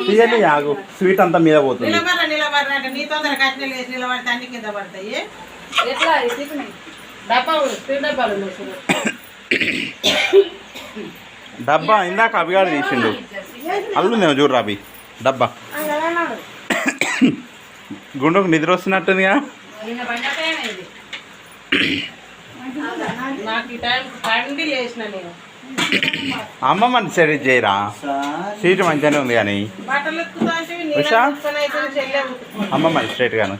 తీయని ఆగు స్వీట్ అంతా మీద పోతుంది. నీ తొందర కట్టినలు వేసి నిలబడితే అన్ని కింద పడతాయి. డబ్బా ఇందాక అవిగాడు తీసిండు. అల్లుందేమో చూడు రాబి డబ్బా. గుండుకు నిద్ర వస్తున్నట్టుందిగా. అమ్మమ్మని సరి చేయరా, సీటు మంచిగానే ఉంది కానీ ఉషా అమ్మమ్మని స్ట్రైట్ గాను.